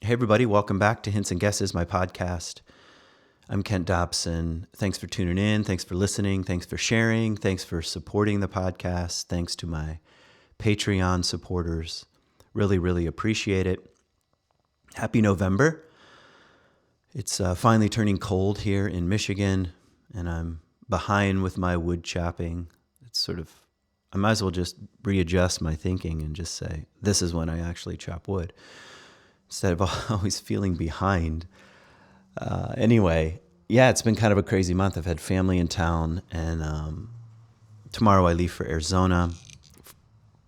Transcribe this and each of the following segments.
Hey, everybody, welcome back to Hints and Guesses, my podcast. I'm Kent Dobson. Thanks for tuning in. Thanks for listening. Thanks for sharing. Thanks for supporting the podcast. Thanks to my Patreon supporters. Really, really appreciate it. Happy November. It's finally turning cold here in Michigan, and I'm behind with my wood chopping. I might as well just readjust my thinking and just say, this is when I actually chop wood, instead of always feeling behind. Anyway, it's been kind of a crazy month. I've had family in town, and tomorrow I leave for Arizona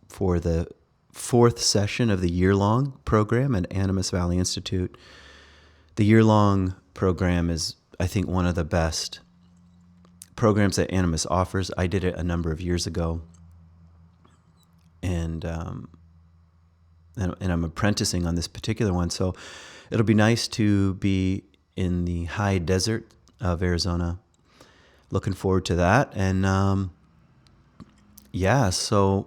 for the fourth session of the year-long program at Animas Valley Institute. The year-long program is, I think, one of the best programs that Animas offers. I did it a number of years ago, and I'm apprenticing on this particular one. So it'll be nice to be in the high desert of Arizona. Looking forward to that. And so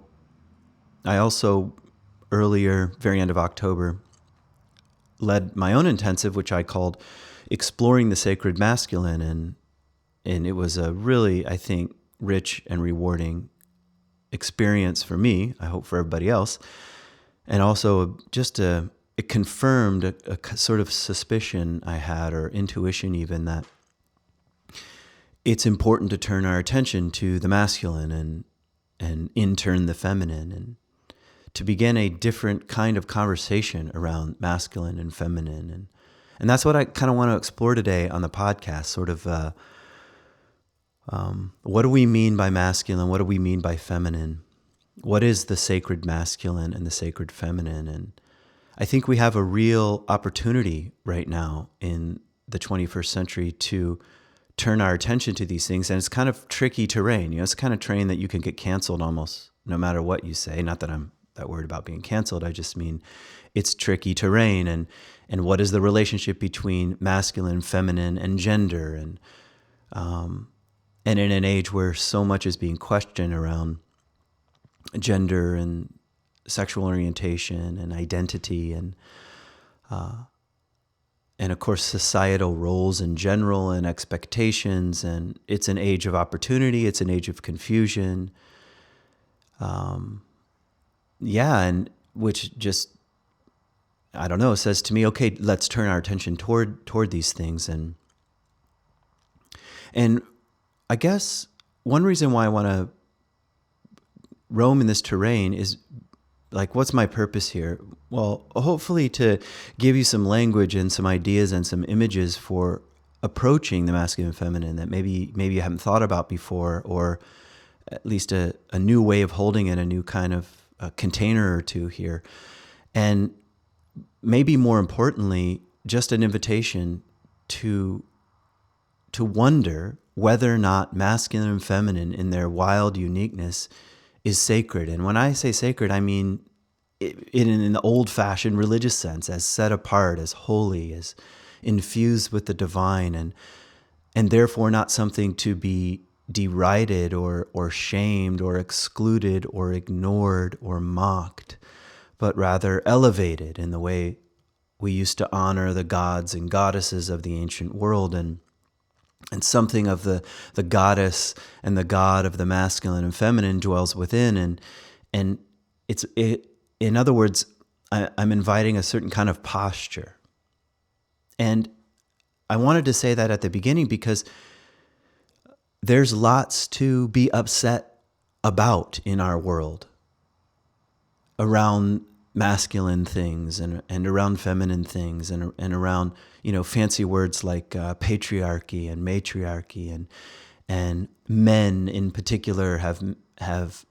I also earlier, very end of October, led my own intensive, which I called Exploring the Sacred Masculine. And it was a really, I think, rich and rewarding experience for me. I hope for everybody else. And also it confirmed a sort of suspicion I had, or intuition even, that it's important to turn our attention to the masculine and in turn the feminine, and to begin a different kind of conversation around masculine and feminine. And that's what I kind of want to explore today on the podcast, sort of what do we mean by masculine? What do we mean by feminine? What is the sacred masculine and the sacred feminine? And I think we have a real opportunity right now in the 21st century to turn our attention to these things. And it's kind of tricky terrain. It's kind of terrain that you can get canceled almost no matter what you say. Not that I'm that worried about being canceled. I just mean it's tricky terrain. And what is the relationship between masculine, feminine, and gender? And in an age where so much is being questioned around gender and sexual orientation and identity and of course societal roles in general and expectations, and it's an age of opportunity, it's an age of confusion, and which just, I don't know, says to me, okay, let's turn our attention toward these things. And I guess one reason why I want to roam in this terrain is, like, what's my purpose here? Well, hopefully to give you some language and some ideas and some images for approaching the masculine and feminine that maybe you haven't thought about before, or at least a new way of holding it, a new kind of container or two here. And maybe more importantly, just an invitation to wonder whether or not masculine and feminine in their wild uniqueness is sacred. And when I say sacred, I mean in the old-fashioned religious sense, as set apart, as holy, as infused with the divine, and therefore not something to be derided or shamed or excluded or ignored or mocked, but rather elevated in the way we used to honor the gods and goddesses of the ancient world, and something of the goddess and the god of the masculine and feminine dwells within. And in other words, I'm inviting a certain kind of posture. And I wanted to say that at the beginning because there's lots to be upset about in our world around masculine things and around feminine things and around, fancy words like patriarchy and matriarchy, and men in particular have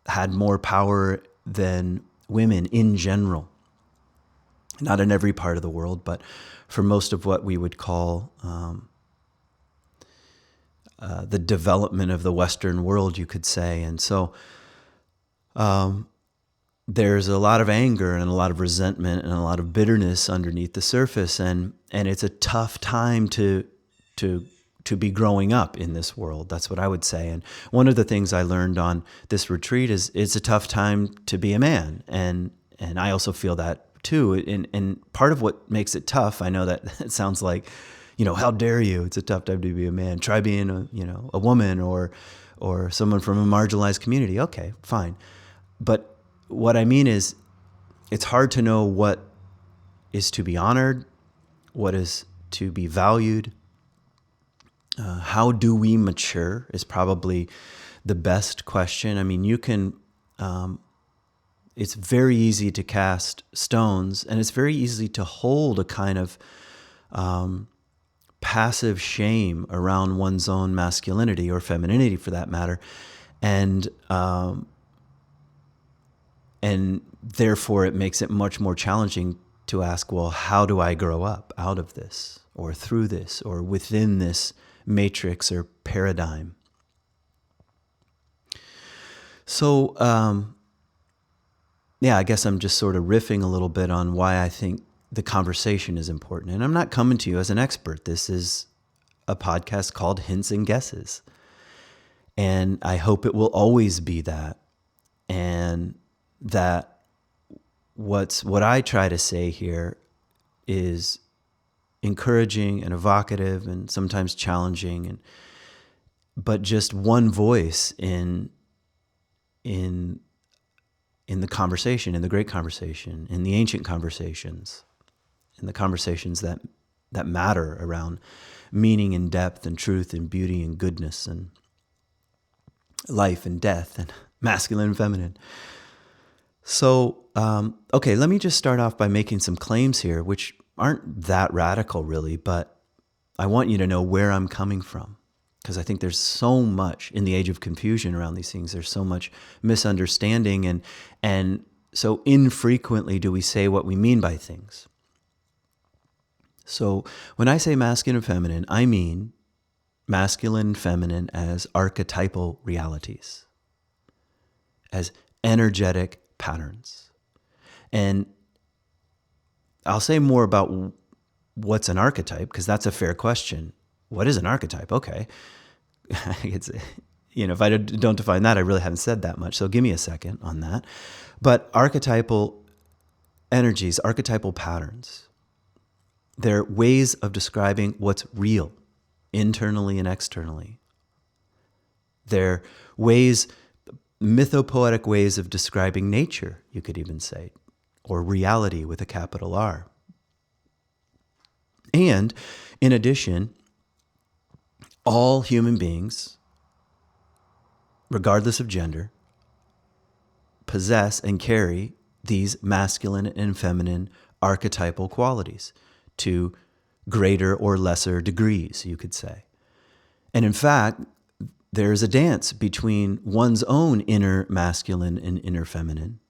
had more power than women in general. Not in every part of the world, but for most of what we would call the development of the Western world, you could say. And so there's a lot of anger and a lot of resentment and a lot of bitterness underneath the surface, and it's a tough time to be growing up in this world. That's what I would say. And one of the things I learned on this retreat is it's a tough time to be a man, and I also feel that too. And part of what makes it tough, I know that it sounds like, how dare you? It's a tough time to be a man. Try being a woman or someone from a marginalized community. Okay, fine. But what I mean is, it's hard to know what is to be honored, what is to be valued. How do we mature is probably the best question. I mean, it's very easy to cast stones, and it's very easy to hold a kind of passive shame around one's own masculinity or femininity, for that matter, and therefore it makes it much more challenging to ask, well, how do I grow up out of this, or through this, or within this matrix or paradigm? So, I guess I'm just sort of riffing a little bit on why I think the conversation is important. And I'm not coming to you as an expert. This is a podcast called Hints and Guesses. And I hope it will always be that. And that what I try to say here is encouraging and evocative and sometimes challenging, but just one voice in the conversation, in the great conversation, in the ancient conversations, in the conversations that matter around meaning and depth and truth and beauty and goodness and life and death and masculine and feminine. So, okay, let me just start off by making some claims here, which aren't that radical really, but I want you to know where I'm coming from. Because I think there's so much in the age of confusion around these things. There's so much misunderstanding, and so infrequently do we say what we mean by things. So when I say masculine and feminine, I mean masculine and feminine as archetypal realities, as energetic patterns. And I'll say more about what's an archetype, because that's a fair question. What is an archetype? Okay. It's, if I don't define that, I really haven't said that much. So give me a second on that. But archetypal energies, archetypal patterns, they're ways of describing what's real, internally and externally. They're mythopoetic ways of describing nature, you could even say, or reality with a capital R. And in addition, all human beings, regardless of gender, possess and carry these masculine and feminine archetypal qualities to greater or lesser degrees, you could say. And in fact, there's a dance between one's own inner masculine and inner feminine.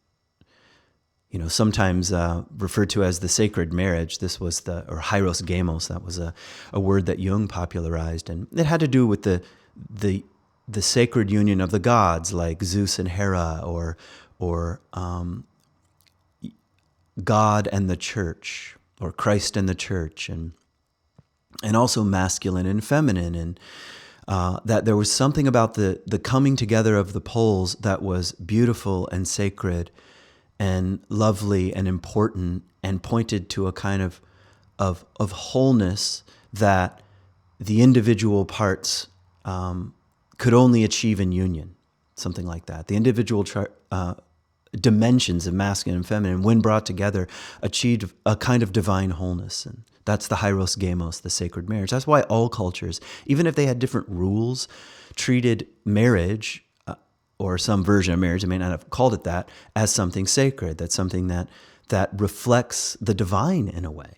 Sometimes referred to as the sacred marriage. This was or hieros gamos. That was a word that Jung popularized, and it had to do with the sacred union of the gods, like Zeus and Hera, or God and the church, or Christ and the church, and also masculine and feminine, and that there was something about the coming together of the poles that was beautiful and sacred and lovely and important, and pointed to a kind of wholeness that the individual parts could only achieve in union, something like that. The individual dimensions of masculine and feminine, when brought together, achieved a kind of divine wholeness. And that's the hieros gamos, the sacred marriage. That's why all cultures, even if they had different rules, treated marriage, or some version of marriage, they may not have called it that, as something sacred. That's something that reflects the divine in a way.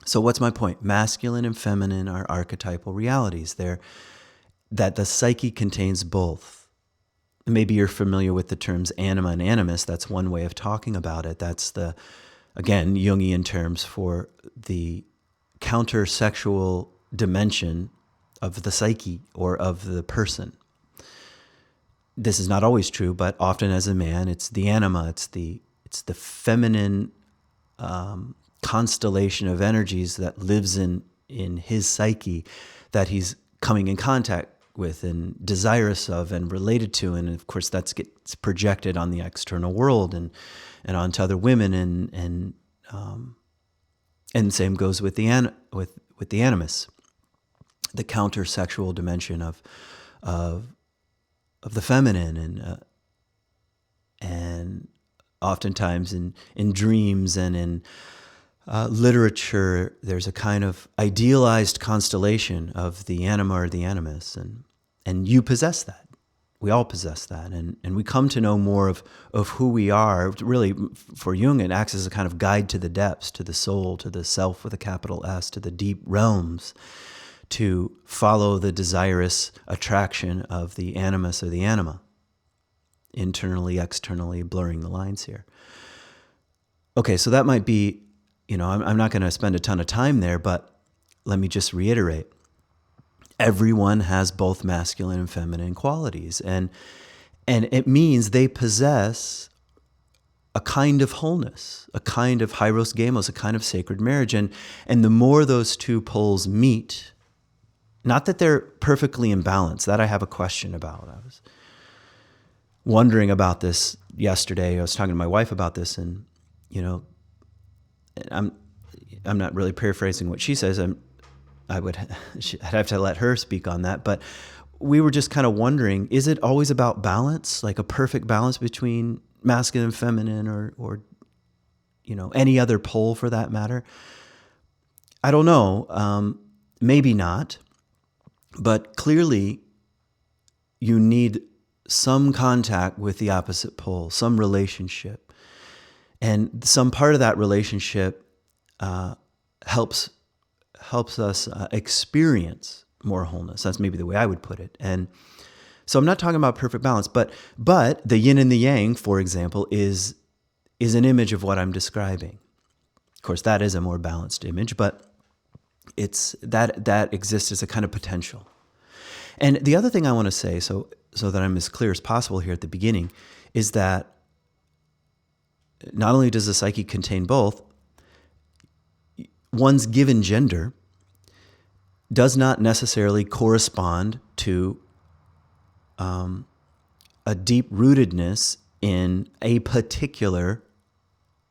So what's my point? Masculine and feminine are archetypal realities. That the psyche contains both. Maybe you're familiar with the terms anima and animus. That's one way of talking about it. That's again, Jungian terms for the counter-sexual dimension of the psyche or of the person. This is not always true, but often as a man, it's the anima, it's the feminine constellation of energies that lives in his psyche that he's coming in contact with and desirous of and related to, and of course that gets projected on the external world and onto other women, and same goes with the with the animus, the counter sexual dimension of the feminine, and oftentimes in dreams and in literature, there's a kind of idealized constellation of the anima or the animus, and you possess that. We all possess that, and we come to know more of who we are. Really, for Jung, it acts as a kind of guide to the depths, to the soul, to the self with a capital S, to the deep realms, to follow the desirous attraction of the animus or the anima, internally, externally, blurring the lines here. Okay, so that might be, I'm not going to spend a ton of time there, but let me just reiterate. Everyone has both masculine and feminine qualities, and it means they possess a kind of wholeness, a kind of hieros gamos, a kind of sacred marriage, and the more those two poles meet, not that they're perfectly in balance, that I have a question about. I was wondering about this yesterday. I was talking to my wife about this, and I'm not really paraphrasing what she says. I'd have to let her speak on that. But we were just kind of wondering, is it always about balance, like a perfect balance between masculine and feminine, or any other pole for that matter? I don't know. Maybe not. But clearly, you need some contact with the opposite pole, some relationship. And some part of that relationship helps us experience more wholeness. That's maybe the way I would put it. And so I'm not talking about perfect balance, but the yin and the yang, for example, is an image of what I'm describing. Of course, that is a more balanced image, but it's that exists as a kind of potential. And the other thing I want to say, so that I'm as clear as possible here at the beginning, is that not only does the psyche contain both, one's given gender does not necessarily correspond to a deep rootedness in a particular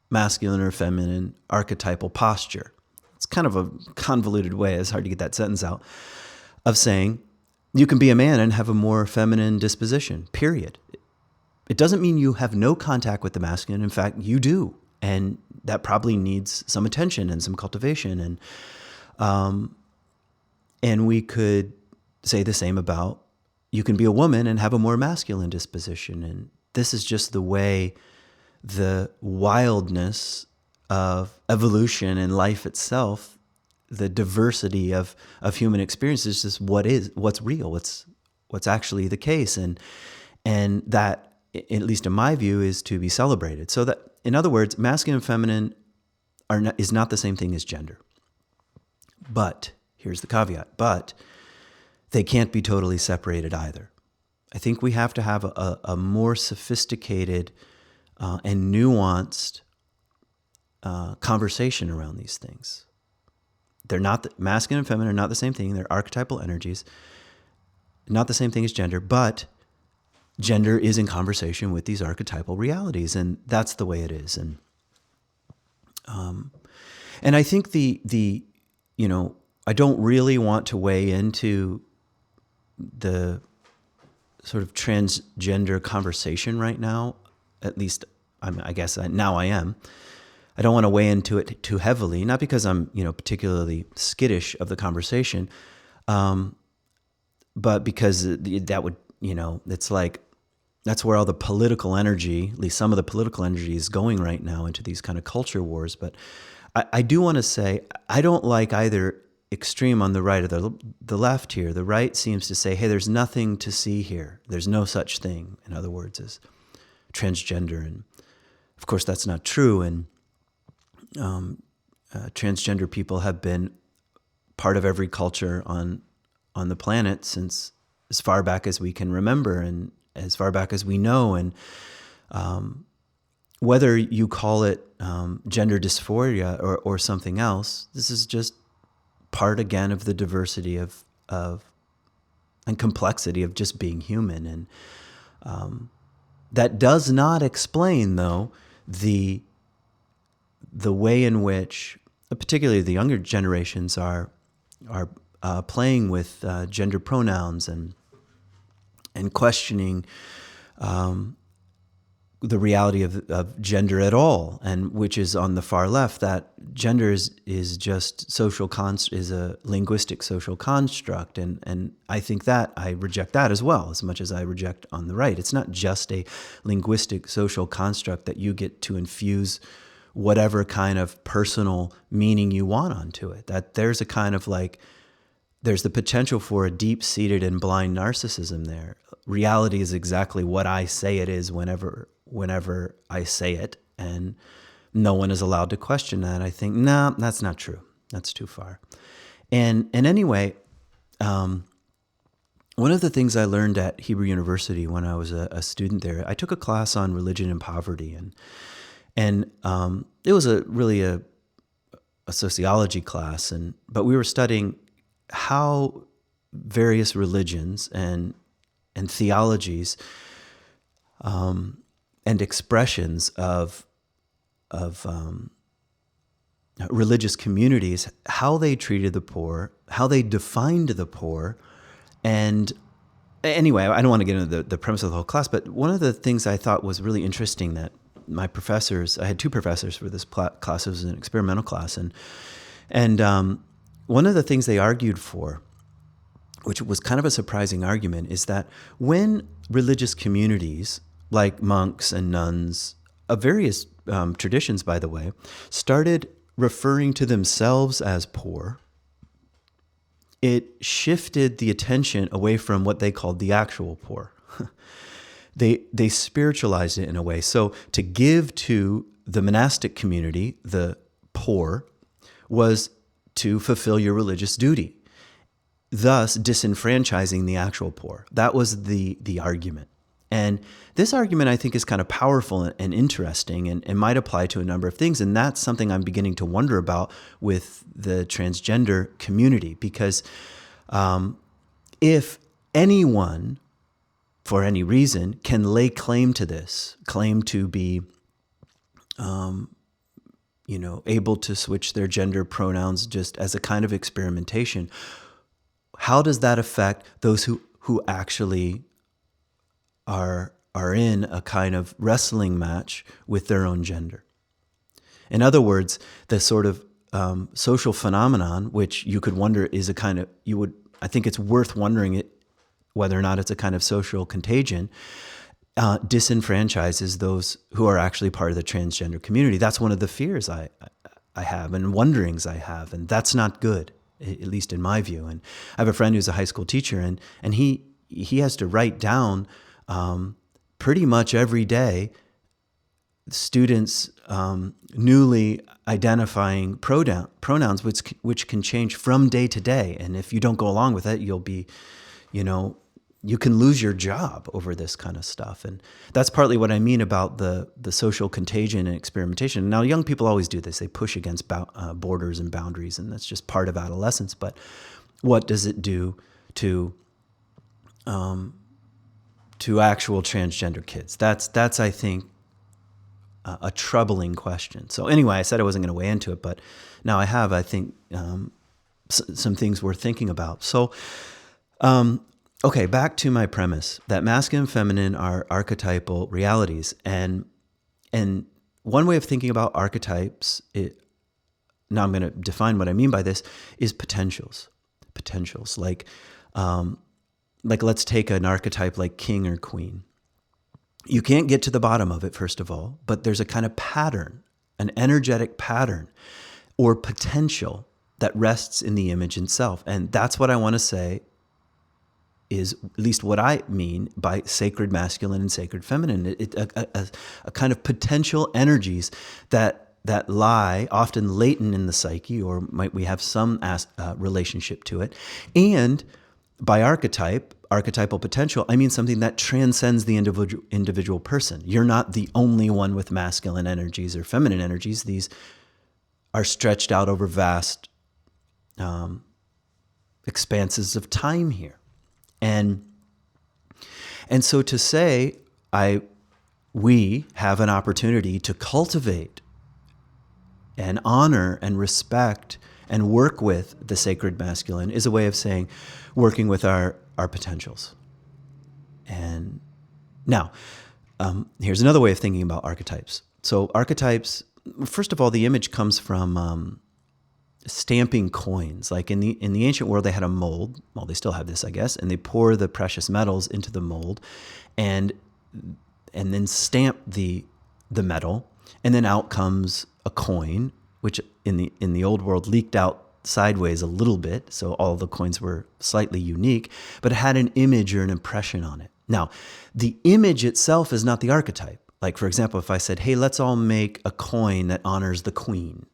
masculine or feminine archetypal posture. It's kind of a convoluted way, it's hard to get that sentence out, of saying you can be a man and have a more feminine disposition, period. It doesn't mean you have no contact with the masculine. In fact, you do. And that probably needs some attention and some cultivation. And we could say the same about, you can be a woman and have a more masculine disposition. And this is just the way the wildness of evolution and life itself, the diversity of human experience is just what's real, what's actually the case. And that, at least in my view, is to be celebrated. So that, in other words, masculine and feminine is not the same thing as gender. But, here's the caveat, but they can't be totally separated either. I think we have to have a more sophisticated and nuanced conversation around these things. They're not, masculine and feminine are not the same thing. They're archetypal energies, not the same thing as gender, but gender is in conversation with these archetypal realities, and that's the way it is. And I think I don't really want to weigh into the sort of transgender conversation right now. At least, I guess now I am. I don't want to weigh into it too heavily, not because I'm, particularly skittish of the conversation, but because that would, it's like, that's where all the political energy, at least some of the political energy, is going right now, into these kind of culture wars. But I do want to say, I don't like either extreme on the right or the left here. The right seems to say, hey, there's nothing to see here. There's no such thing, in other words, as transgender. And of course, that's not true. And transgender people have been part of every culture on the planet since as far back as we can remember and as far back as we know. And whether you call it gender dysphoria or something else, this is just part, again, of the diversity of and complexity of just being human. And that does not explain, though, the way in which, particularly the younger generations, are playing with gender pronouns and questioning the reality of gender at all, and which is on the far left, that gender is just is a linguistic social construct, and I think that I reject that as well, as much as I reject on the right. It's not just a linguistic social construct that you get to infuse whatever kind of personal meaning you want onto it. That there's a kind of there's the potential for a deep-seated and blind narcissism there. Reality is exactly what I say it is whenever I say it, and no one is allowed to question that. I think, no, that's not true. That's too far. And anyway, one of the things I learned at Hebrew University when I was a student there, I took a class on religion and poverty, and it was really a sociology class, but we were studying how various religions and theologies and expressions of religious communities, how they treated the poor, how they defined the poor. And anyway, I don't want to get into the premise of the whole class, but one of the things I thought was really interesting that my professors, I had two professors for this class, it was an experimental class, and one of the things they argued for, which was kind of a surprising argument, is that when religious communities, like monks and nuns, of various traditions, by the way, started referring to themselves as poor, it shifted the attention away from what they called the actual poor. They spiritualized it in a way. So to give to the monastic community, the poor, was to fulfill your religious duty, thus disenfranchising the actual poor. That was the argument. And this argument, I think, is kind of powerful and interesting and might apply to a number of things. And that's something I'm beginning to wonder about with the transgender community, because if anyone, for any reason, can lay claim to this, claim to be able to switch their gender pronouns just as a kind of experimentation, how does that affect those who actually are in a kind of wrestling match with their own gender? In other words, the sort of social phenomenon, which you could wonder is a kind of, I think it's worth wondering whether or not it's a kind of social contagion, disenfranchises those who are actually part of the transgender community. That's one of the fears I have and wonderings I have, and that's not good, at least in my view. And I have a friend who's a high school teacher, and he has to write down pretty much every day students newly identifying pronouns, which can change from day to day. And if you don't go along with it, you'll be, you can lose your job over this kind of stuff. And that's partly what I mean about the social contagion and experimentation. Now, young people always do this. They push against borders and boundaries, and that's just part of adolescence. But what does it do to actual transgender kids? That's I think, a troubling question. So anyway, I said I wasn't going to weigh into it, but now I have, I think, some things worth thinking about. So, okay, back to my premise that masculine and feminine are archetypal realities. And one way of thinking about archetypes, now I'm going to define what I mean by this, is potentials. Potentials, like let's take an archetype like king or queen. You can't get to the bottom of it, first of all, but there's a kind of pattern, an energetic pattern or potential that rests in the image itself. And that's what I want to say is at least what I mean by sacred masculine and sacred feminine. A kind of potential energies that lie often latent in the psyche, or might we have some relationship to it. And by archetypal potential, I mean something that transcends the individual person. You're not the only one with masculine energies or feminine energies. These are stretched out over vast expanses of time here. And so to say, we have an opportunity to cultivate and honor and respect and work with the sacred masculine is a way of saying working with our potentials. And now, here's another way of thinking about archetypes. So archetypes, first of all, the image comes from stamping coins. Like in the ancient world, they had a mold. Well, they still have this, I guess, and they pour the precious metals into the mold, and then stamp the metal, and then out comes a coin, which in the old world leaked out sideways a little bit, so all the coins were slightly unique, but it had an image or an impression on it. Now, the image itself is not the archetype. Like, for example, if I said, hey, let's all make a coin that honors the queen,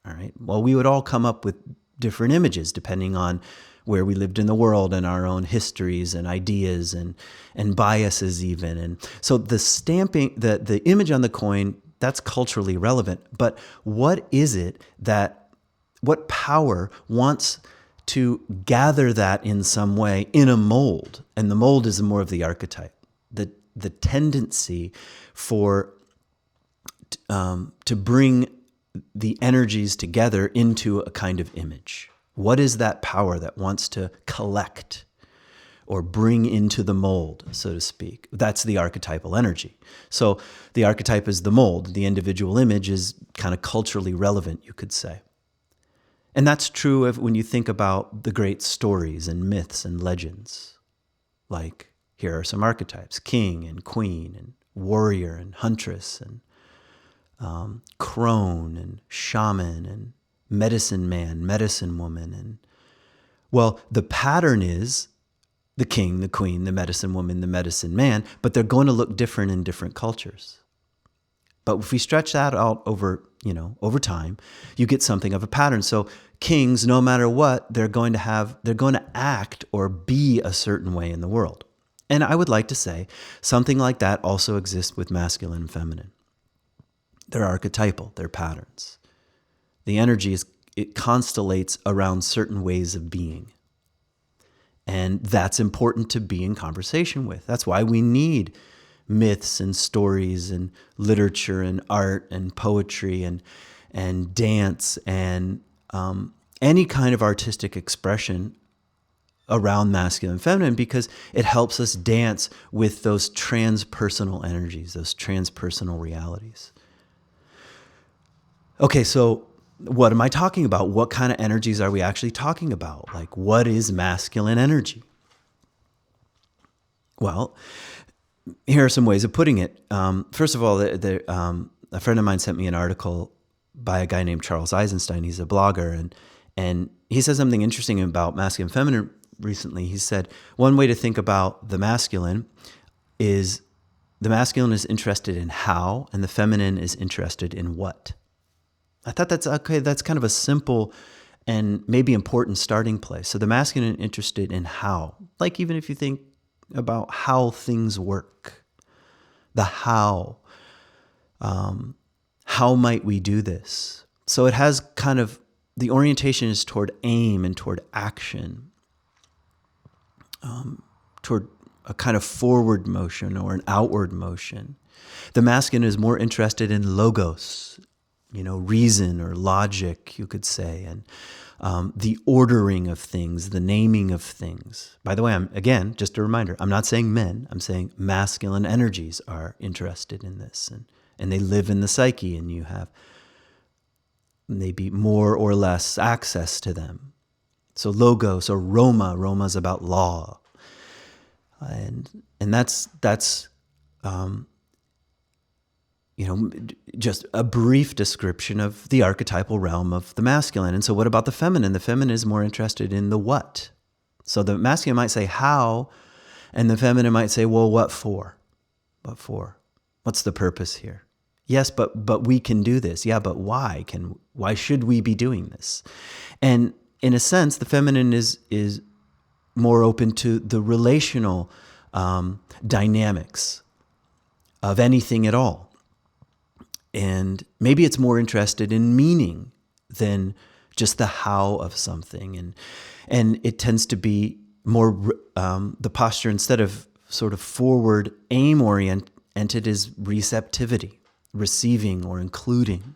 all right? Well, we would all come up with different images depending on where we lived in the world and our own histories and ideas and biases even. And so the stamping, the image on the coin, that's culturally relevant. But what is it what power wants to gather that in some way in a mold? And the mold is more of the archetype, the tendency to bring the energies together into a kind of image. What is that power that wants to collect or bring into the mold, so to speak? That's the archetypal energy. So the archetype is the mold. The individual image is kind of culturally relevant, you could say. And that's true when you think about the great stories and myths and legends. Like, here are some archetypes: king and queen and warrior and huntress and crone and shaman and medicine man, medicine woman. And well, the pattern is the king, the queen, the medicine woman, the medicine man, but they're going to look different in different cultures. But if we stretch that out over time, you get something of a pattern. So kings, no matter what, they're going to act or be a certain way in the world. And I would like to say something like that also exists with masculine and feminine. They're archetypal, they're patterns. The energy it constellates around certain ways of being. And that's important to be in conversation with. That's why we need myths and stories and literature and art and poetry and dance and any kind of artistic expression around masculine and feminine, because it helps us dance with those transpersonal energies, those transpersonal realities. Okay, so what am I talking about? What kind of energies are we actually talking about? Like, what is masculine energy? Well, here are some ways of putting it. First of all, a friend of mine sent me an article by a guy named Charles Eisenstein. He's a blogger, and he said something interesting about masculine and feminine recently. He said, one way to think about the masculine is interested in how, and the feminine is interested in what. I thought that's okay. That's kind of a simple and maybe important starting place. So the masculine is interested in how, like even if you think about how things work, the how might we do this? So it has kind of, the orientation is toward aim and toward action, toward a kind of forward motion or an outward motion. The masculine is more interested in logos, reason or logic, you could say, and the ordering of things, the naming of things. By the way, again, just a reminder, I'm not saying men, I'm saying masculine energies are interested in this, and they live in the psyche, and you have maybe more or less access to them. So logos or Roma's about law. And that's just a brief description of the archetypal realm of the masculine. And so what about the feminine? The feminine is more interested in the what. So the masculine might say how, and the feminine might say, well, what for? What for? What's the purpose here? Yes, but we can do this. Yeah, but why? Why should we be doing this? And in a sense, the feminine is more open to the relational dynamics of anything at all. And maybe it's more interested in meaning than just the how of something. And it tends to be the posture, instead of sort of forward aim oriented, is receptivity, receiving or including.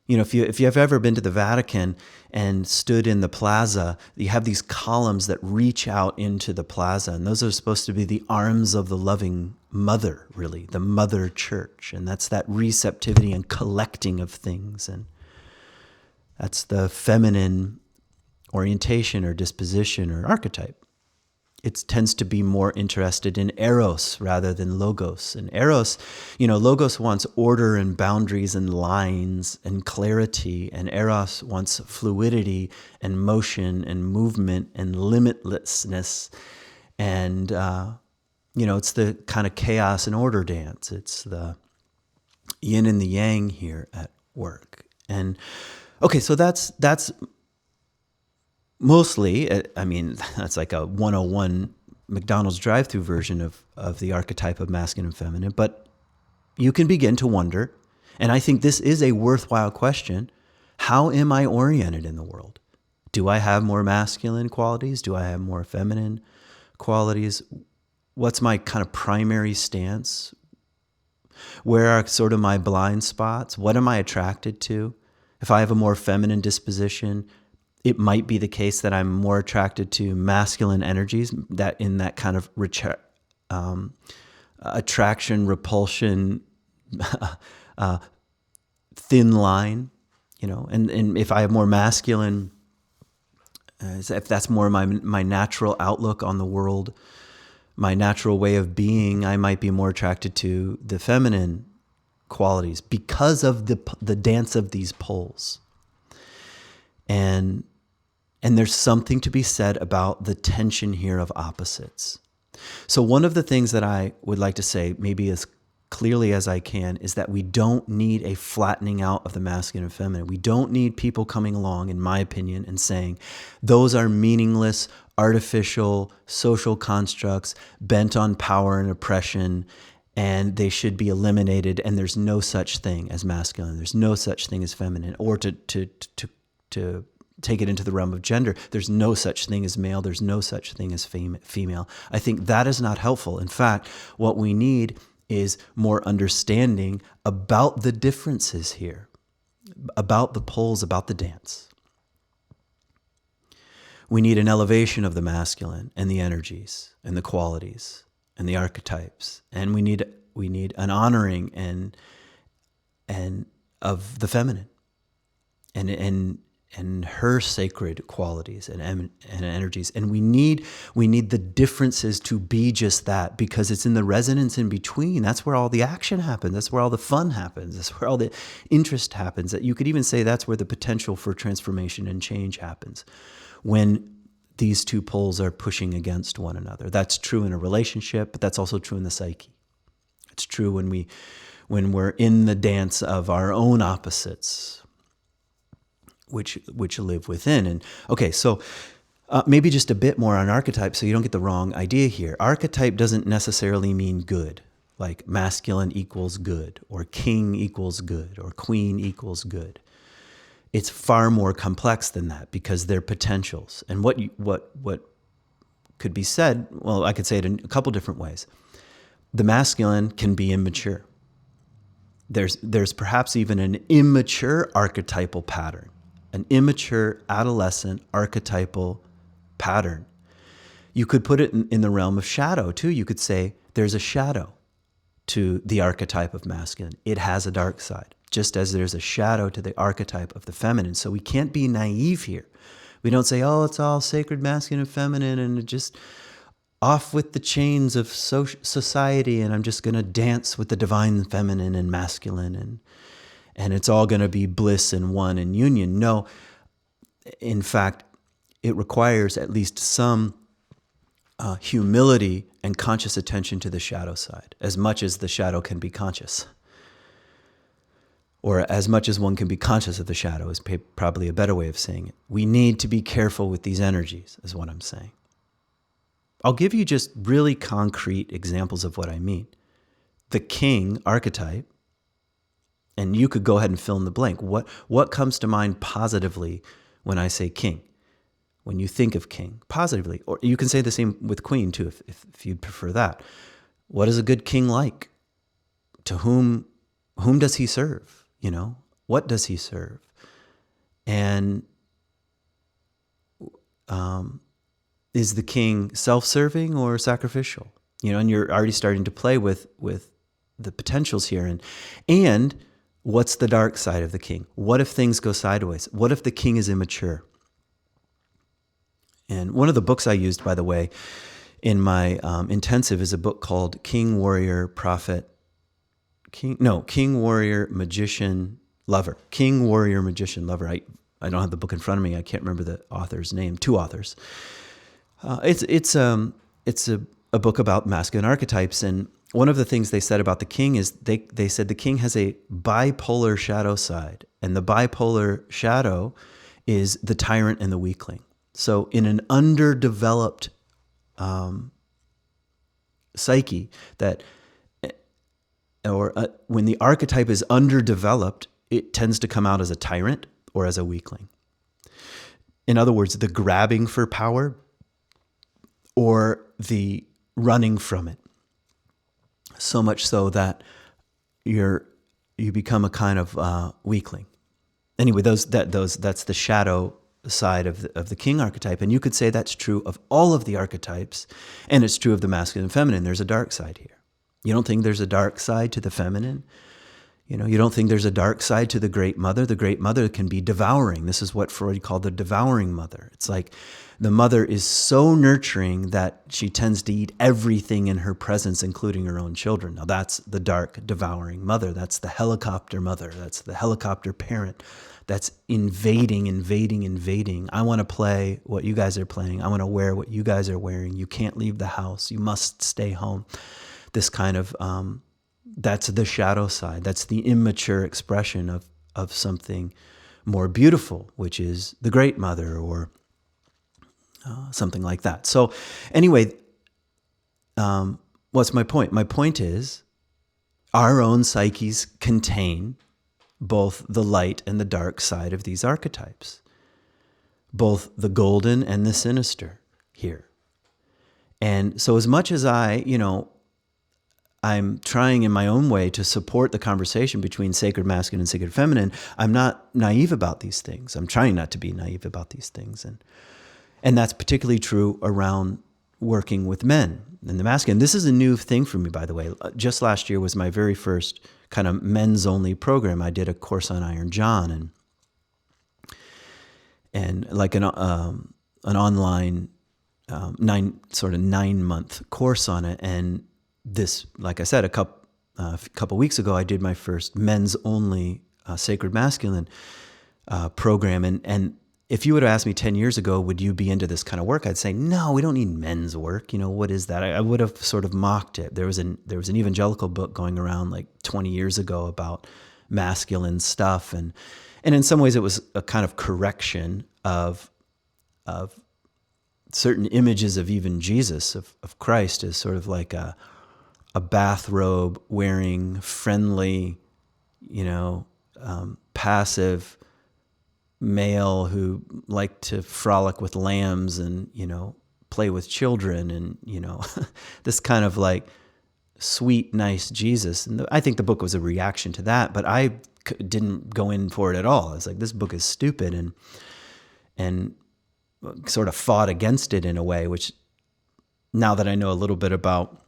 You know, if you have ever been to the Vatican and stood in the plaza, you have these columns that reach out into the plaza, and those are supposed to be the arms of the loving mother, really, the mother church. And that's that receptivity and collecting of things. And that's the feminine orientation or disposition or archetype. It tends to be more interested in eros rather than logos. And eros, you know, logos wants order and boundaries and lines and clarity. And eros wants fluidity and motion and movement and limitlessness. And, you know, it's the kind of chaos and order dance. It's the yin and the yang here at work. And okay, so that's mostly, I mean, that's like a 101 McDonald's drive-through version of the archetype of masculine and feminine, but you can begin to wonder, and I think this is a worthwhile question, how am I oriented in the world? Do I have more masculine qualities? Do I have more feminine qualities? What's my kind of primary stance? Where are sort of my blind spots? What am I attracted to? If I have a more feminine disposition, it might be the case that I'm more attracted to masculine energies, that in that kind of attraction, repulsion, thin line, you know. And if I have more masculine, if that's more my natural outlook on the world, my natural way of being, I might be more attracted to the feminine qualities because of the dance of these poles. And there's something to be said about the tension here of opposites. So one of the things that I would like to say, maybe as clearly as I can, is that we don't need a flattening out of the masculine and feminine. We don't need people coming along, in my opinion, and saying, those are meaningless, artificial, social constructs bent on power and oppression, and they should be eliminated, and there's no such thing as masculine, there's no such thing as feminine, or to take it into the realm of gender, there's no such thing as male, there's no such thing as female. I think that is not helpful. In fact, what we need is more understanding about the differences here, about the poles, about the dance. We need an elevation of the masculine and the energies and the qualities and the archetypes, and we need an honoring and of the feminine and her sacred qualities and energies. And we need the differences to be just that, because it's in the resonance in between. That's where all the action happens. That's where all the fun happens. That's where all the interest happens. That you could even say that's where the potential for transformation and change happens, when these two poles are pushing against one another. That's true in a relationship, but that's also true in the psyche. It's true when we're in the dance of our own opposites, which live within. And okay, so maybe just a bit more on archetype so you don't get the wrong idea here. Archetype doesn't necessarily mean good, like masculine equals good, or king equals good, or queen equals good. It's far more complex than that, because they're potentials. And what could be said, well, I could say it in a couple different ways. The masculine can be immature. There's perhaps even an immature archetypal pattern, an immature adolescent archetypal pattern. You could put it in the realm of shadow too. You could say there's a shadow to the archetype of masculine. It has a dark side, just as there's a shadow to the archetype of the feminine. So we can't be naive here. We don't say, oh, it's all sacred masculine and feminine and just off with the chains of society, and I'm just going to dance with the divine feminine and masculine, and it's all going to be bliss and one and union. No, in fact, it requires at least some humility and conscious attention to the shadow side, as much as the shadow can be conscious. Or as much as one can be conscious of the shadow is probably a better way of saying it. We need to be careful with these energies, is what I'm saying. I'll give you just really concrete examples of what I mean. The king archetype, and you could go ahead and fill in the blank. What comes to mind positively when I say king? when you think of king positively? Or you can say the same with queen too, if you'd prefer that. What is a good king like? To whom does he serve? What does he serve? And is the king self-serving or sacrificial? And you're already starting to play with the potentials here. And what's the dark side of the king? What if things go sideways? What if the king is immature? And one of the books I used, by the way, in my intensive is a book called King, Warrior, Prophet, King, Warrior, Magician, Lover. King, Warrior, Magician, Lover. I don't have the book in front of me. I can't remember the author's name. 2 authors. It's a book about masculine archetypes, and one of the things they said about the king is they said the king has a bipolar shadow side, and the bipolar shadow is the tyrant and the weakling. So in an underdeveloped psyche, when the archetype is underdeveloped, it tends to come out as a tyrant or as a weakling. In other words, the grabbing for power or the running from it. So much so that you become a kind of weakling. Anyway, that's the shadow side of the king archetype, and you could say that's true of all of the archetypes, and it's true of the masculine and feminine. There's a dark side here. You don't think there's a dark side to the feminine? You don't think there's a dark side to the great mother? The great mother can be devouring. This is what Freud called the devouring mother. It's like the mother is so nurturing that she tends to eat everything in her presence, including her own children. Now that's the dark, devouring mother. That's the helicopter mother. That's the helicopter parent. That's invading. I want to play what you guys are playing. I want to wear what you guys are wearing. You can't leave the house. You must stay home. This kind of... that's the shadow side. That's the immature expression of something more beautiful, which is the great mother or something like that. So anyway, what's my point? My point is our own psyches contain both the light and the dark side of these archetypes, both the golden and the sinister here. And so as much as I'm trying in my own way to support the conversation between sacred masculine and sacred feminine, I'm not naive about these things. I'm trying not to be naive about these things. And that's particularly true around working with men and the masculine. This is a new thing for me, by the way. Just last year was my very first kind of men's only program. I did a course on Iron John and like an online 9-month course on it. And this, like I said, a couple weeks ago, I did my first men's only sacred masculine program. And if you would have asked me 10 years ago, would you be into this kind of work? I'd say, no, we don't need men's work. What is that? I would have sort of mocked it. There was an evangelical book going around like 20 years ago about masculine stuff. And in some ways it was a kind of correction of certain images of even Jesus, of Christ, as sort of like a bathrobe wearing, friendly, passive male who liked to frolic with lambs and, play with children and, this kind of like sweet, nice Jesus. And I think the book was a reaction to that, but I didn't go in for it at all. I was like, this book is stupid and sort of fought against it in a way, which now that I know a little bit about,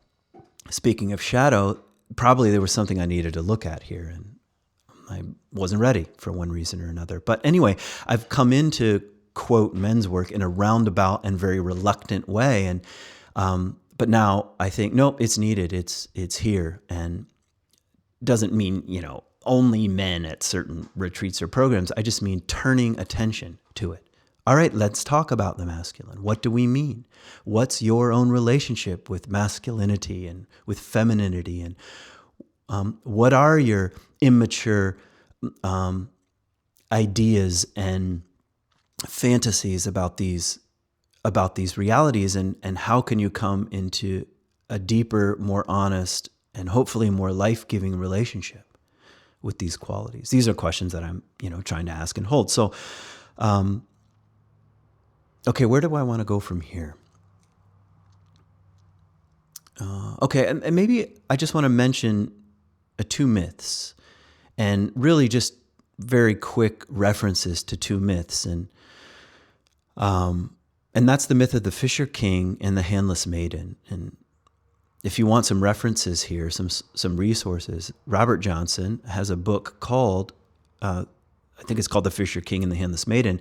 speaking of shadow, probably there was something I needed to look at here, and I wasn't ready for one reason or another. But anyway, I've come into quote men's work in a roundabout and very reluctant way, and but now I think nope, it's needed. It's here, and doesn't mean only men at certain retreats or programs. I just mean turning attention to it. All right, let's talk about the masculine. What do we mean? What's your own relationship with masculinity and with femininity? And what are your immature ideas and fantasies about these realities? And how can you come into a deeper, more honest, and hopefully more life-giving relationship with these qualities? These are questions that I'm trying to ask and hold. So Okay, where do I want to go from here? Okay, and maybe I just want to mention two myths, and really just very quick references to two myths, and that's the myth of the Fisher King and the Handless Maiden. And if you want some references here, some resources, Robert Johnson has a book called, I think it's called The Fisher King and the Handless Maiden,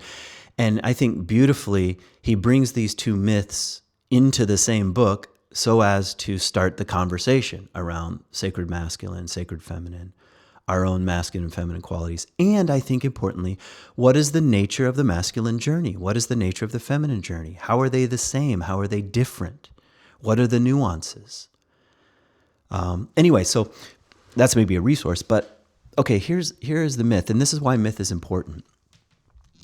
and I think beautifully he brings these two myths into the same book so as to start the conversation around sacred masculine, sacred feminine, our own masculine and feminine qualities. And I think importantly, what is the nature of the masculine journey? What is the nature of the feminine journey? How are they the same? How are they different? What are the nuances? Anyway, so that's maybe a resource, but okay, here is the myth. And this is why myth is important.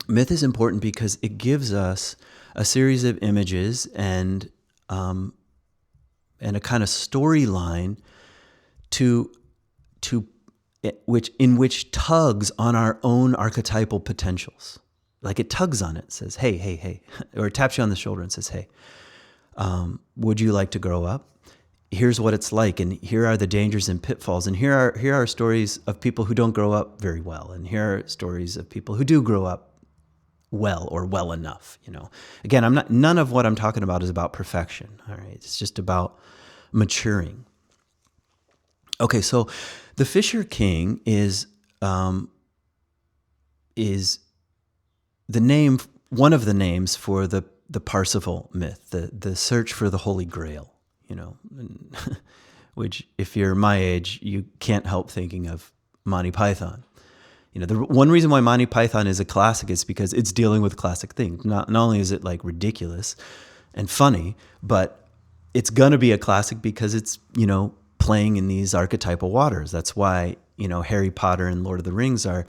Myth is important because it gives us a series of images and a kind of storyline which tugs on our own archetypal potentials. Like it tugs on it, says, hey, hey, hey, or it taps you on the shoulder and says, hey, would you like to grow up? Here's what it's like, and here are the dangers and pitfalls, and here are stories of people who don't grow up very well, and here are stories of people who do grow up well or well enough. Again, none of what I'm talking about is about perfection. All right, it's just about maturing. Okay, so the Fisher King is the name, one of the names for the Parsifal myth, the search for the Holy Grail. Which if you're my age, you can't help thinking of Monty Python. The one reason why Monty Python is a classic is because it's dealing with classic things. Not only is it like ridiculous and funny, but it's gonna be a classic because it's, playing in these archetypal waters. That's why, Harry Potter and Lord of the Rings are,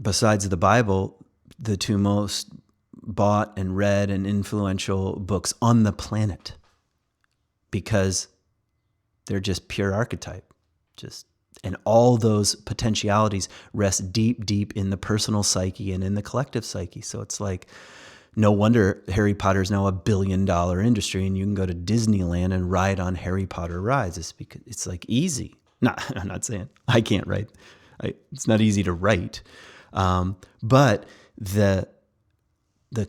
besides the Bible, the two most bought and read and influential books on the planet. Because they're just pure archetype. And all those potentialities rest deep, deep in the personal psyche and in the collective psyche. So it's like, no wonder Harry Potter's now $1 billion industry, and you can go to Disneyland and ride on Harry Potter rides. It's because it's like easy. I'm not saying I can't write. It's not easy to write. But the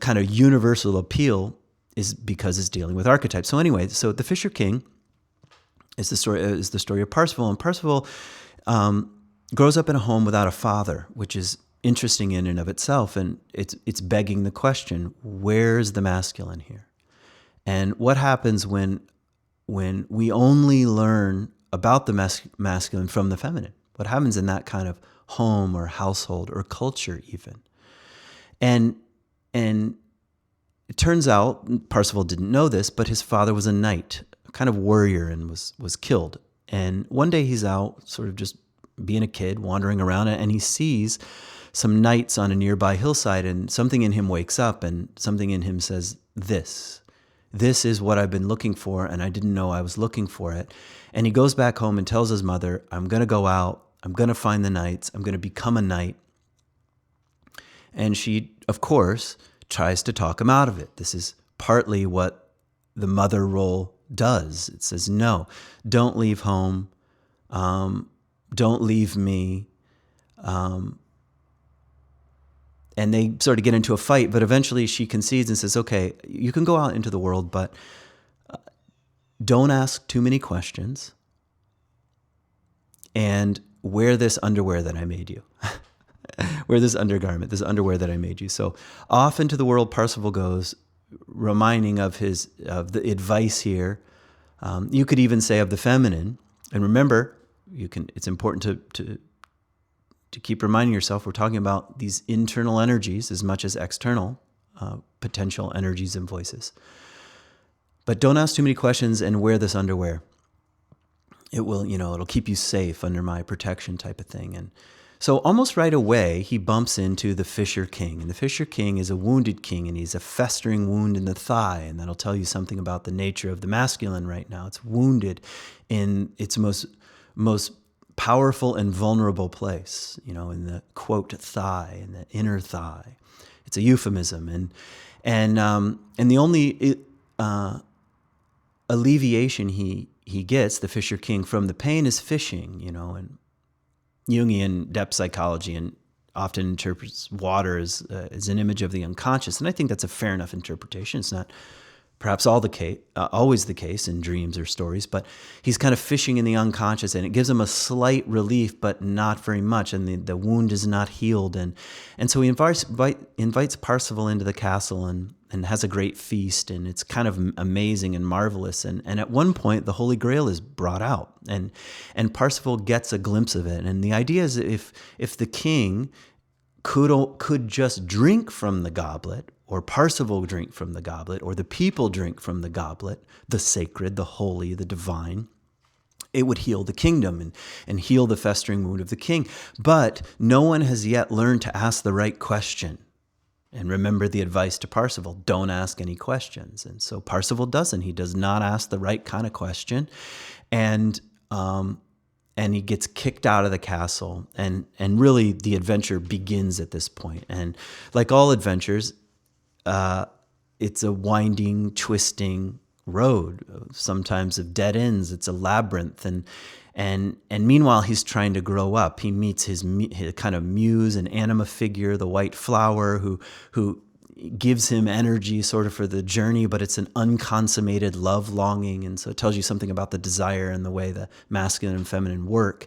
kind of universal appeal is because it's dealing with archetypes. So anyway, so the Fisher King is the story of Parsifal, and Parsifal grows up in a home without a father, which is interesting in and of itself, and it's begging the question: where's the masculine here? And what happens when we only learn about the masculine from the feminine? What happens in that kind of home or household or culture even? And it turns out Parsifal didn't know this, but his father was a knight, a kind of warrior, and was killed. And one day he's out sort of just being a kid, wandering around, and he sees some knights on a nearby hillside, and something in him wakes up, and something in him says, this is what I've been looking for, and I didn't know I was looking for it. And he goes back home and tells his mother, I'm going to go out, I'm going to find the knights, I'm going to become a knight. And she, of course, tries to talk him out of it. This is partly what the mother role does. It says, no, don't leave home. Don't leave me. And they sort of get into a fight, but eventually she concedes and says, okay, you can go out into the world, but don't ask too many questions, and wear this underwear that I made you. Wear this undergarment, this underwear that I made you. So off into the world Parsifal goes, reminding of the advice here. You could even say of the feminine. And remember, it's important to keep reminding yourself, we're talking about these internal energies as much as external potential energies and voices. But don't ask too many questions and wear this underwear. It will, it'll keep you safe under my protection type of thing. And so almost right away, he bumps into the Fisher King. And the Fisher King is a wounded king, and he's a festering wound in the thigh. And that'll tell you something about the nature of the masculine right now. It's wounded in its most powerful and vulnerable place, in the quote thigh, in the inner thigh. It's a euphemism, and the only alleviation he gets, the Fisher King, from the pain is fishing, and Jungian depth psychology and often interprets water as an image of the unconscious, and I think that's a fair enough interpretation. It's not perhaps always the case in dreams or stories, but he's kind of fishing in the unconscious, and it gives him a slight relief, but not very much, and the wound is not healed, and so he invites Parsifal into the castle and has a great feast, and it's kind of amazing and marvelous, and at one point the Holy Grail is brought out, and Parsifal gets a glimpse of it, and the idea is if the king could just drink from the goblet, or Parsifal drink from the goblet, or the people drink from the goblet, the sacred, the holy, the divine, it would heal the kingdom and heal the festering wound of the king. But no one has yet learned to ask the right question. And remember the advice to Parsifal, don't ask any questions. And so Parsifal doesn't. He does not ask the right kind of question. And he gets kicked out of the castle. And really the adventure begins at this point. And like all adventures, it's a winding, twisting road, sometimes of dead ends. It's a labyrinth. And meanwhile, he's trying to grow up. He meets his kind of muse and anima figure, the white flower, who gives him energy sort of for the journey, but it's an unconsummated love longing. And so it tells you something about the desire and the way the masculine and feminine work.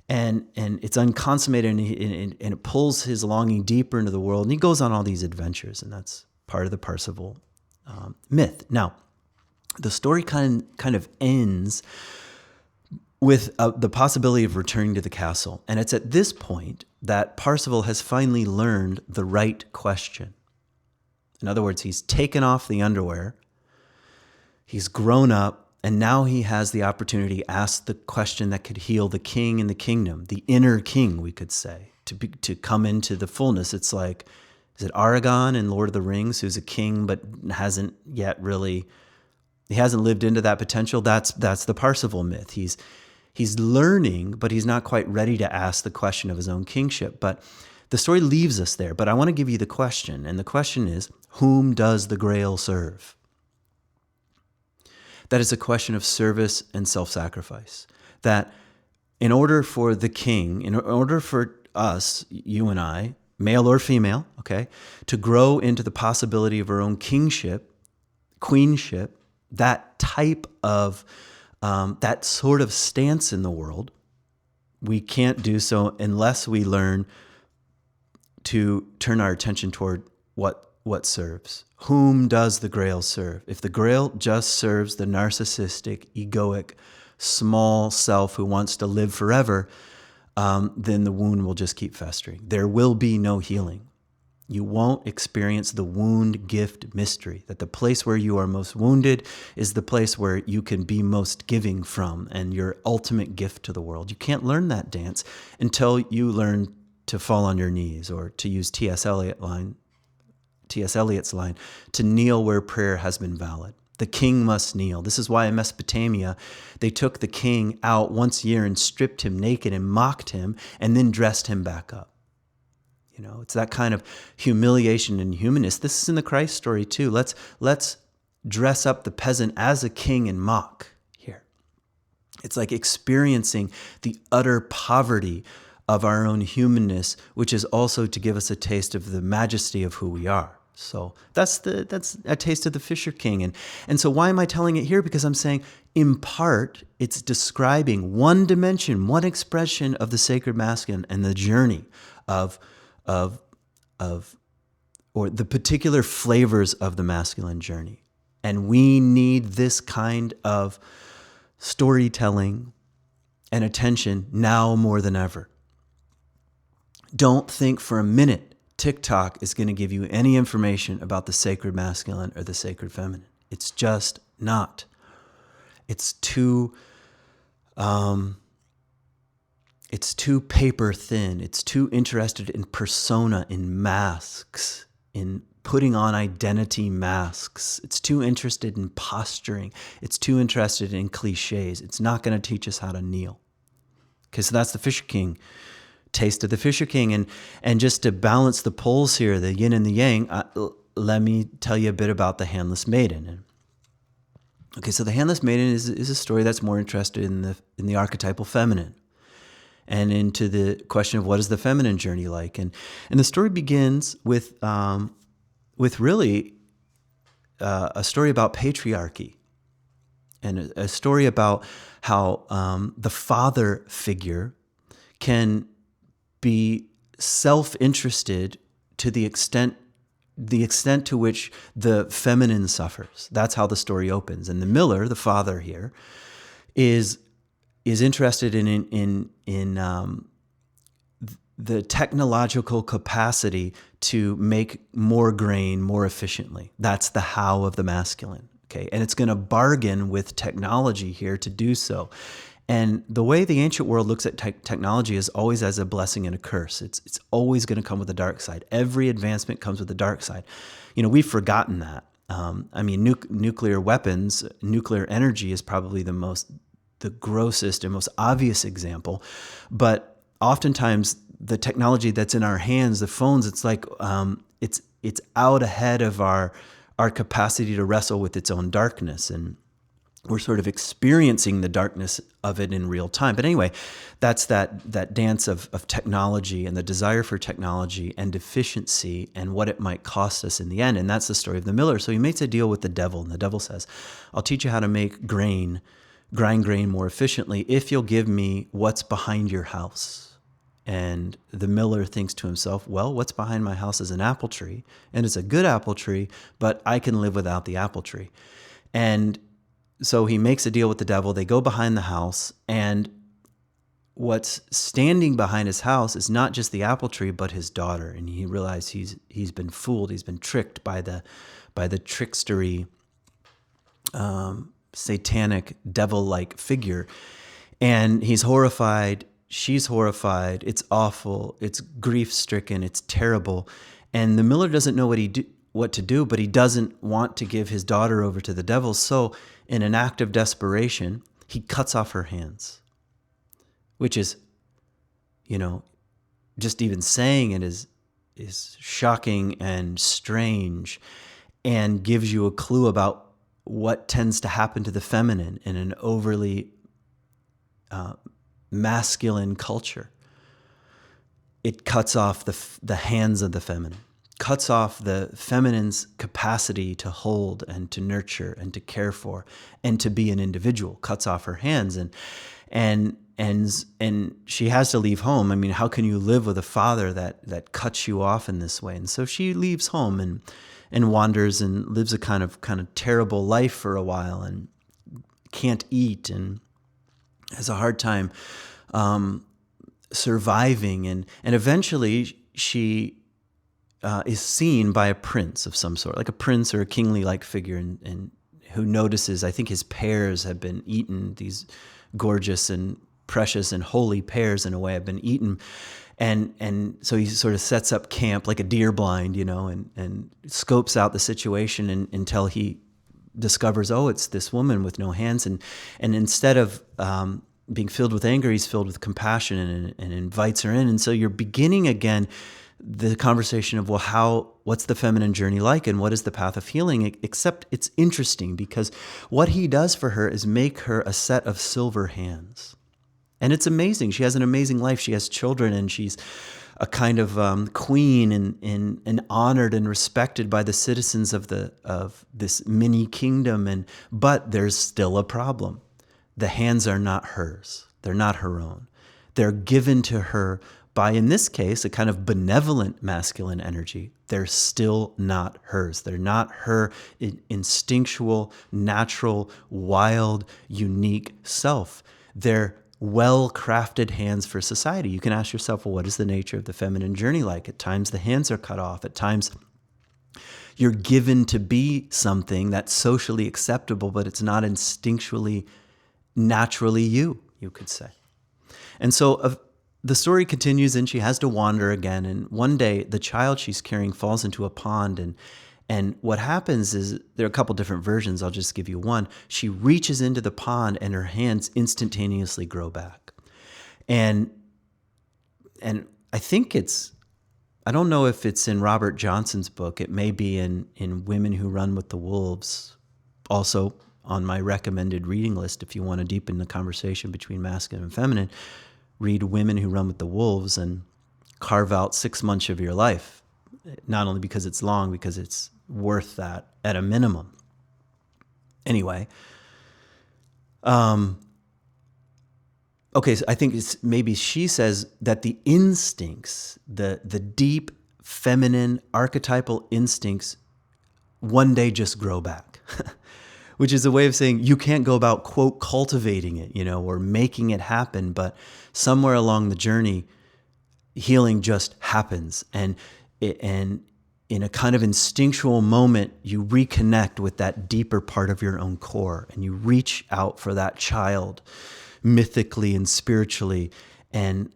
And it's unconsummated, and it pulls his longing deeper into the world. And he goes on all these adventures, and that's part of the Parsifal myth. Now, the story kind of ends with the possibility of returning to the castle. And it's at this point that Parsifal has finally learned the right question. In other words, he's taken off the underwear, he's grown up, and now he has the opportunity to ask the question that could heal the king and the kingdom, the inner king, we could say, to come into the fullness. It's like, is it Aragorn in Lord of the Rings, who's a king but hasn't yet really, he hasn't lived into that potential? That's the Parsifal myth. He's learning, but he's not quite ready to ask the question of his own kingship. But the story leaves us there. But I want to give you the question. And the question is, whom does the Grail serve? That is a question of service and self-sacrifice. That in order for the king, in order for us, you and I, male or female, okay, to grow into the possibility of our own kingship, queenship, that type of that sort of stance in the world, we can't do so unless we learn to turn our attention toward what serves. Whom does the Grail serve? If the Grail just serves the narcissistic, egoic, small self who wants to live forever, then the wound will just keep festering. There will be no healing. You won't experience the wound gift mystery, that the place where you are most wounded is the place where you can be most giving from and your ultimate gift to the world. You can't learn that dance until you learn to fall on your knees, or to use T.S. Eliot's line, to kneel where prayer has been valid. The king must kneel. This is why in Mesopotamia, they took the king out once a year and stripped him naked and mocked him and then dressed him back up. It's that kind of humiliation and humanness. This is in the Christ story too. Let's dress up the peasant as a king and mock here. It's like experiencing the utter poverty of our own humanness, which is also to give us a taste of the majesty of who we are. So that's a taste of the Fisher King. And so why am I telling it here? Because I'm saying, in part, it's describing one dimension, one expression of the sacred masculine and the journey of or the particular flavors of the masculine journey. And we need this kind of storytelling and attention now more than ever. Don't think for a minute TikTok is going to give you any information about the sacred masculine or the sacred feminine. It's just not. It's too paper thin. It's too interested in persona, in masks, in putting on identity masks. It's too interested in posturing. It's too interested in cliches. It's not going to teach us how to kneel. Okay, so that's the Fisher King taste of the Fisher King. And just to balance the poles here, the yin and the yang, let me tell you a bit about the Handless Maiden. Okay, so the Handless Maiden is a story that's more interested in the archetypal feminine and into the question of what is the feminine journey like. And the story begins with really a story about patriarchy and a story about how the father figure can be self-interested to the extent to which the feminine suffers. That's how the story opens. And the miller, the father here, is interested in the technological capacity to make more grain more efficiently. That's the how of the masculine. Okay, and it's going to bargain with technology here to do so. And the way the ancient world looks at technology is always as a blessing and a curse. It's always going to come with a dark side. Every advancement comes with a dark side. We've forgotten that. Nuclear weapons, nuclear energy is probably the grossest and most obvious example. But oftentimes the technology that's in our hands, the phones, it's like it's out ahead of our capacity to wrestle with its own darkness. And we're sort of experiencing the darkness of it in real time. But anyway, that's that dance of technology and the desire for technology and efficiency and what it might cost us in the end. And that's the story of the miller. So he makes a deal with the devil, and the devil says, I'll teach you how to make grind grain more efficiently if you'll give me what's behind your house. And the miller thinks to himself, well, what's behind my house is an apple tree, and it's a good apple tree, but I can live without the apple tree. And so he makes a deal with the devil. They go behind the house, and what's standing behind his house is not just the apple tree, but his daughter. And he realizes he's been fooled. He's been tricked by the trickstery, satanic, devil-like figure. And he's horrified. She's horrified. It's awful. It's grief-stricken. It's terrible. And the miller doesn't know what to do, but he doesn't want to give his daughter over to the devil. So in an act of desperation, he cuts off her hands, which is, just even saying it is shocking and strange, and gives you a clue about what tends to happen to the feminine in an overly masculine culture. It cuts off the hands of the feminine, cuts off the feminine's capacity to hold and to nurture and to care for and to be an individual, cuts off her hands. And she has to leave home. I mean, how can you live with a father that cuts you off in this way? And so she leaves home and wanders and lives a kind of terrible life for a while, and can't eat and has a hard time surviving. And eventually she is seen by a prince of some sort, like a prince or a kingly-like figure, and who notices, I think his pears have been eaten, these gorgeous and precious and holy pears in a way have been eaten. And so he sort of sets up camp like a deer blind, and scopes out the situation until he discovers, it's this woman with no hands. And instead of being filled with anger, he's filled with compassion and invites her in. And so you're beginning again the conversation of, what's the feminine journey like, and what is the path of healing? Except it's interesting because what he does for her is make her a set of silver hands. And it's amazing. She has an amazing life. She has children, and she's a kind of queen and honored and respected by the citizens of this mini kingdom. But there's still a problem. The hands are not hers. They're not her own. They're given to her by, in this case, a kind of benevolent masculine energy. They're still not hers. They're not her instinctual, natural, wild, unique self. They're well-crafted hands for society. You can ask yourself, what is the nature of the feminine journey like? At times the hands are cut off. At times you're given to be something that's socially acceptable, but it's not instinctually, naturally you could say. And so the story continues, and she has to wander again. And one day, the child she's carrying falls into a pond. And what happens is, there are a couple different versions. I'll just give you one. She reaches into the pond, and her hands instantaneously grow back. And and I think I don't know if it's in Robert Johnson's book. It may be in Women Who Run with the Wolves, also on my recommended reading list. If you want to deepen the conversation between masculine and feminine, read Women Who Run with the Wolves and carve out 6 months of your life, not only because it's long, because it's worth that at a minimum. Anyway, okay, so I think maybe she says that the instincts, the deep feminine archetypal instincts, one day just grow back, which is a way of saying you can't go about, quote, cultivating it, or making it happen, but somewhere along the journey, healing just happens. And in a kind of instinctual moment, you reconnect with that deeper part of your own core, and you reach out for that child mythically and spiritually, and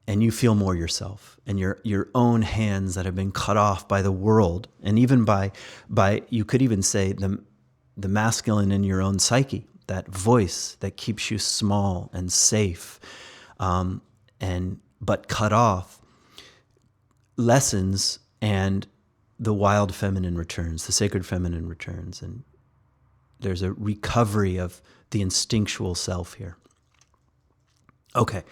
you feel more yourself and your own hands that have been cut off by the world, and even by you could even say the masculine in your own psyche, that voice that keeps you small and safe, but cut off, lessens, and the wild feminine returns, the sacred feminine returns, and there's a recovery of the instinctual self here. Okay.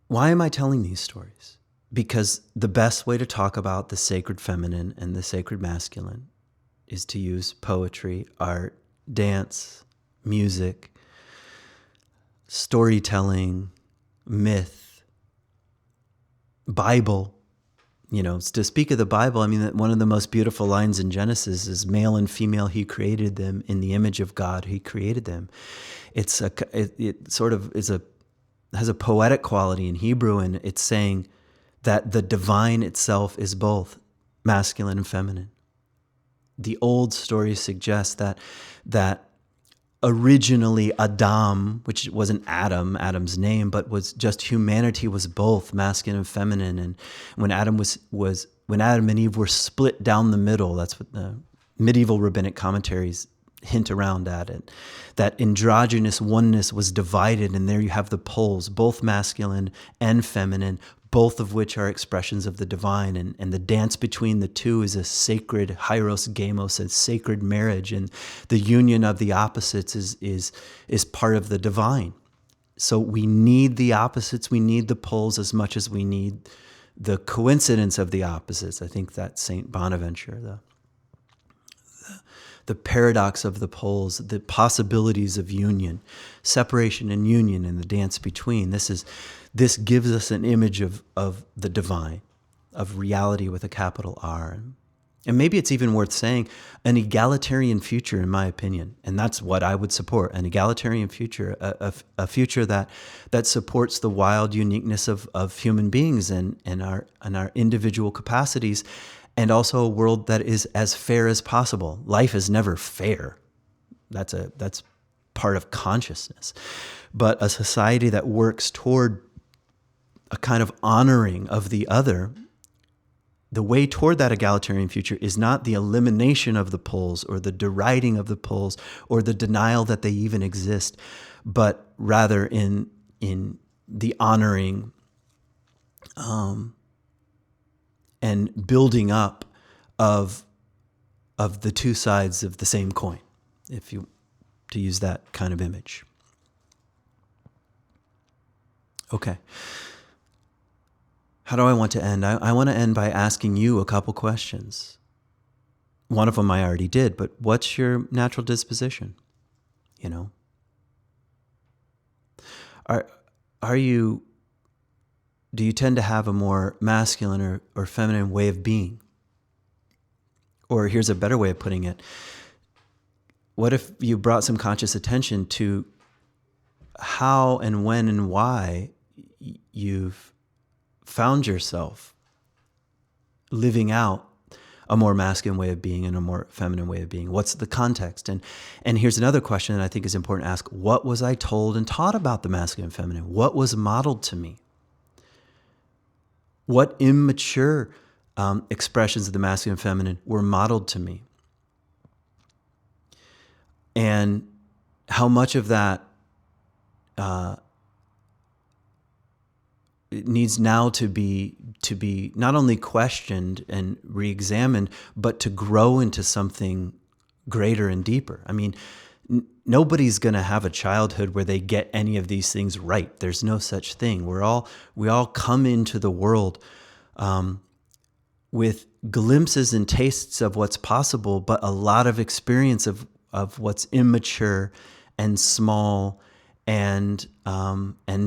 Why am I telling these stories? Because the best way to talk about the sacred feminine and the sacred masculine is to use poetry, art, dance, music, storytelling, myth, Bible. To speak of the Bible, I mean, one of the most beautiful lines in Genesis is male and female, he created them in the image of God, he created them. It sort of has a poetic quality in Hebrew, and it's saying that the divine itself is both masculine and feminine. The old stories suggest that originally Adam, which wasn't Adam's name, but was just humanity, was both masculine and feminine. And when Adam when Adam and Eve were split down the middle, that's what the medieval rabbinic commentaries hint around at it, that androgynous oneness was divided, and there you have the poles, both masculine and feminine, both of which are expressions of the divine, and the dance between the two is a sacred hieros gamos, a sacred marriage, and the union of the opposites is part of the divine. So we need the opposites, we need the poles as much as we need the coincidence of the opposites. I think that's Saint Bonaventure, the paradox of the poles, the possibilities of union, separation and union, and the dance between. This gives us an image of the divine, of reality with a capital R. And maybe it's even worth saying an egalitarian future, in my opinion. And that's what I would support, an egalitarian future, a future that supports the wild uniqueness of human beings and our individual capacities, and also a world that is as fair as possible. Life is never fair. That's part of consciousness. But a society that works toward a kind of honoring of the other, the way toward that egalitarian future is not the elimination of the poles or the deriding of the poles or the denial that they even exist, but rather in the honoring and building up of the two sides of the same coin, to use that kind of image. Okay. How do I want to end? I want to end by asking you a couple questions. One of them I already did, but what's your natural disposition? Do you tend to have a more masculine or feminine way of being? Or here's a better way of putting it. What if you brought some conscious attention to how and when and why you've found yourself living out a more masculine way of being and a more feminine way of being? What's the context? And here's another question that I think is important to ask. What was I told and taught about the masculine and feminine? What was modeled to me? What immature expressions of the masculine and feminine were modeled to me? And how much of that it needs now to be not only questioned and re-examined, but to grow into something greater and deeper. I mean, nobody's going to have a childhood where they get any of these things right. There's no such thing. We all come into the world with glimpses and tastes of what's possible, but a lot of experience of what's immature and small and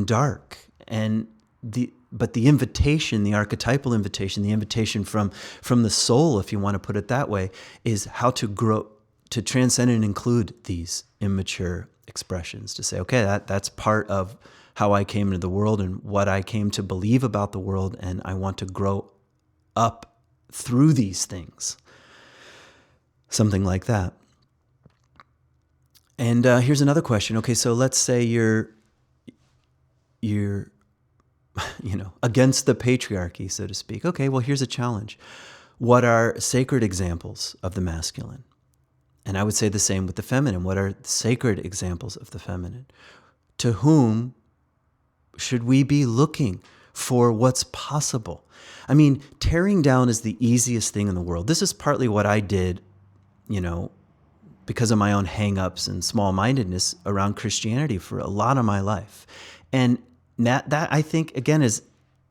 dark. And but the invitation, the archetypal invitation, the invitation from the soul, if you want to put it that way, is how to grow, to transcend and include these immature expressions, to say, okay, that's part of how I came into the world and what I came to believe about the world, and I want to grow up through these things. Something like that. And here's another question. Okay, so let's say you're against the patriarchy, so to speak. Okay, well, here's a challenge. What are sacred examples of the masculine? And I would say the same with the feminine. What are sacred examples of the feminine? To whom should we be looking for what's possible? I mean, tearing down is the easiest thing in the world. This is partly what I did, because of my own hang-ups and small-mindedness around Christianity for a lot of my life. And that I think, again, is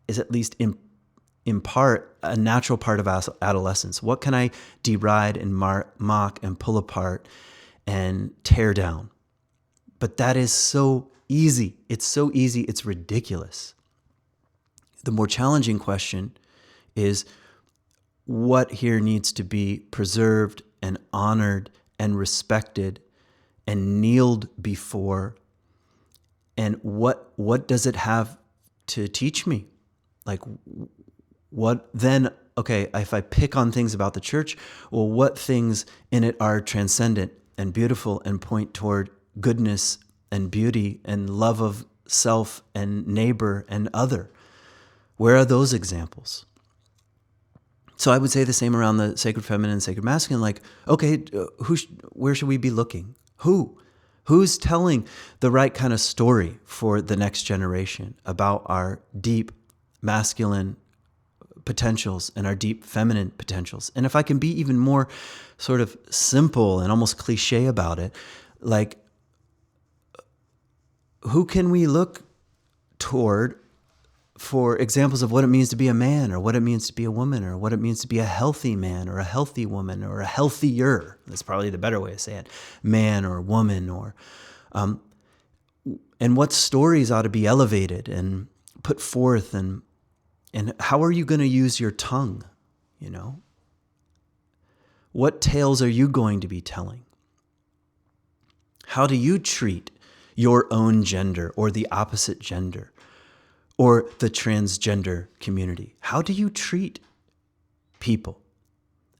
at least in part a natural part of adolescence. What can I deride and mock and pull apart and tear down? But that is so easy. It's so easy. It's ridiculous. The more challenging question is, what here needs to be preserved and honored and respected and kneeled before? And what does it have to teach me? Like, what then? Okay, if I pick on things about the church, well, what things in it are transcendent and beautiful and point toward goodness and beauty and love of self and neighbor and other? Where are those examples? So I would say the same around the sacred feminine and sacred masculine. Like, okay, where should we be looking? Who's telling the right kind of story for the next generation about our deep masculine potentials and our deep feminine potentials? And if I can be even more sort of simple and almost cliche about it, like, who can we look toward for examples of what it means to be a man, or what it means to be a woman, or what it means to be a healthy man or a healthy woman, or a healthier, that's probably the better way to say it, man or woman, or and what stories ought to be elevated and put forth, and how are you going to use your tongue? What tales are you going to be telling? How do you treat your own gender or the opposite gender or the transgender community? How do you treat people?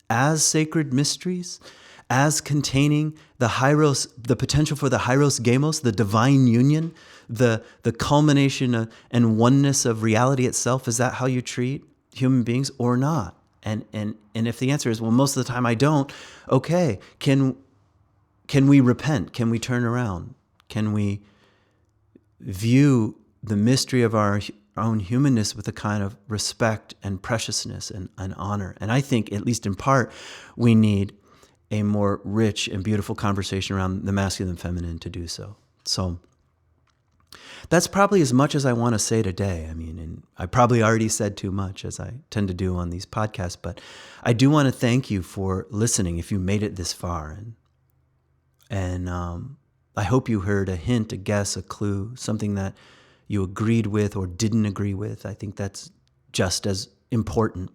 As sacred mysteries? As containing the hieros, the potential for the hieros gamos, the divine union, the culmination and oneness of reality itself? Is that how you treat human beings or not? And if the answer is, well, most of the time I don't, okay, can we repent? Can we turn around? Can we view the mystery of our own humanness with a kind of respect and preciousness and honor? And I think, at least in part, we need a more rich and beautiful conversation around the masculine and feminine to do so. So that's probably as much as I want to say today. I mean, and I probably already said too much, as I tend to do on these podcasts, but I do want to thank you for listening if you made it this far. And I hope you heard a hint, a guess, a clue, something that you agreed with or didn't agree with. I think that's just as important.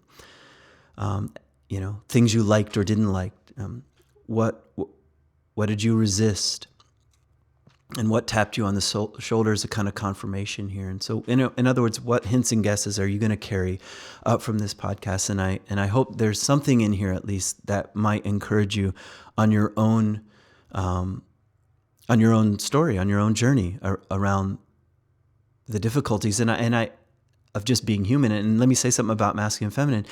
Things you liked or didn't like. What did you resist? And what tapped you on the shoulder is a kind of confirmation here. And so, in other words, what hints and guesses are you going to carry up from this podcast? And I hope there's something in here, at least, that might encourage you on your own story, on your own journey around the difficulties of just being human. And let me say something about masculine and feminine.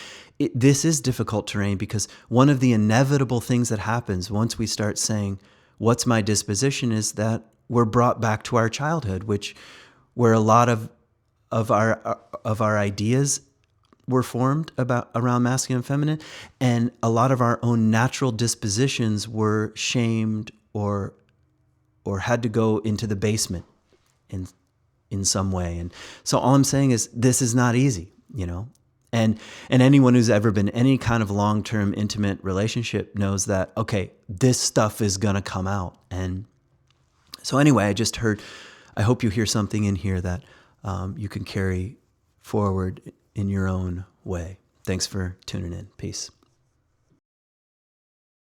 This is difficult terrain, because one of the inevitable things that happens once we start saying, what's my disposition, is that we're brought back to our childhood, where a lot of of our ideas were formed about around masculine and feminine, and a lot of our own natural dispositions were shamed or had to go into the basement in some way. And so all I'm saying is this is not easy, you know. And anyone who's ever been any kind of long-term intimate relationship knows that, okay, this stuff is going to come out. And so anyway, I hope you hear something in here that you can carry forward in your own way. Thanks for tuning in. Peace.